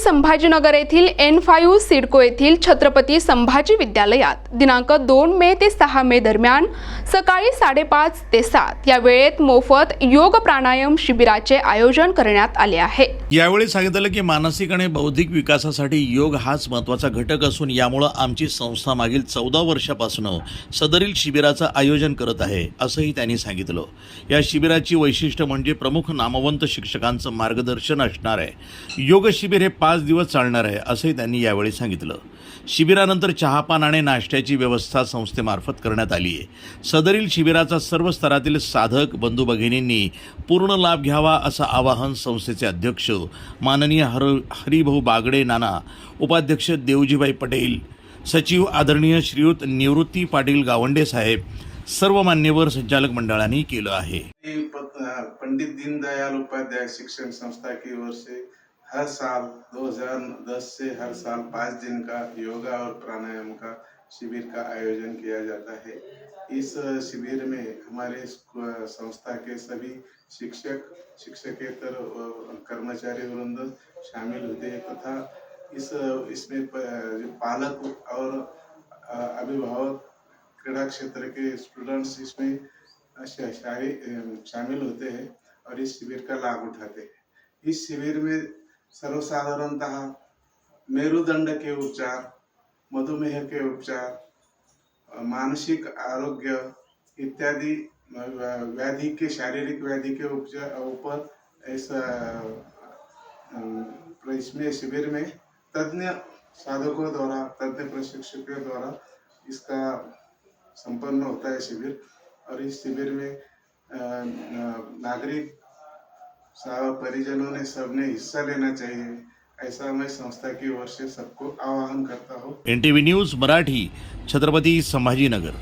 संभाजीनगर येथील N5 सिडको येथील छत्रपती संभाजी विद्यालयात दिनांक 2 मे ते 6 मे दरम्यान सकाळी 5:30 ते 7 या वेळेत मोफत योग प्राणायाम शिबिराचे आयोजन करण्यात आले आहे। यावेळी सांगितलं की मानसिक आणि बौद्धिक विकासासाठी योग हाच महत्त्वाचा घटक असून यामुळे आमची संस्था मागील 14 वर्षापासून सदरील शिबिराचं आयोजन करत आहे असंही त्यांनी सांगितलं। या शिबिराची वैशिष्ट्य म्हणजे प्रमुख नामवंत शिक्षकांचं मार्गदर्शन असणार आहे। योग शिबिर हे 5 दिवस चालणार आहे असंही त्यांनी यावेळी सांगितलं। शिबिरानंतर चहापान आणि नाश्त्याची व्यवस्था संस्थेमार्फत करण्यात आली आहे। सदरील शिबिराचा सर्व स्तरातील साधक बंधू भगिनींनी पूर्ण लाभ घ्यावा असं आवाहन संस्थेचे अध्यक्ष माननीय हरिभाऊ बागडे नाना, उपाध्यक्ष देवजीभाई पटेल, सचिव आदरणीय श्रीयुत निवृत्ती पाटील गावंडे साहेब, सर्व मान्यवर संचालक मंडळांनी केलं आहे। पंडित दीनदयाल उपाध्याय शिक्षण संस्था की ओर से हर साल 2010 से हर साल 5 दिन का योगा और प्राणायाम का शिविर का आयोजन किया जाता है। इस शिविर में हमारे संस्था के सभी शिक्षक, शिक्षकेतर कर्मचारी वृंद शामिल होते हैं तथा इसमें पालक और अभिभावक, क्रीड़ा क्षेत्र के स्टूडेंट्स इसमें शामिल होते हैं और इस शिविर का लाभ उठाते हैं। इस शिविर में सर्वसाधारणतः मेरुदंड के उपचार, मधुमेह के उपचार, मानसिक आरोग्य इत्यादि व्याधि के, शारीरिक व्याधि के ऊपर इसमें शिविर में तज्ञ साधकों द्वारा, तज्ञ प्रशिक्षकों द्वारा इसका संपन्न होता है शिविर। और इस शिविर में नागरिक परिजनों ने सबने हिस्सा लेना चाहिए, ऐसा मैं संस्था की ओर से सबको आह्वान करता हूँ। NTV news Marathi, Chhatrapati Sambhajinagar.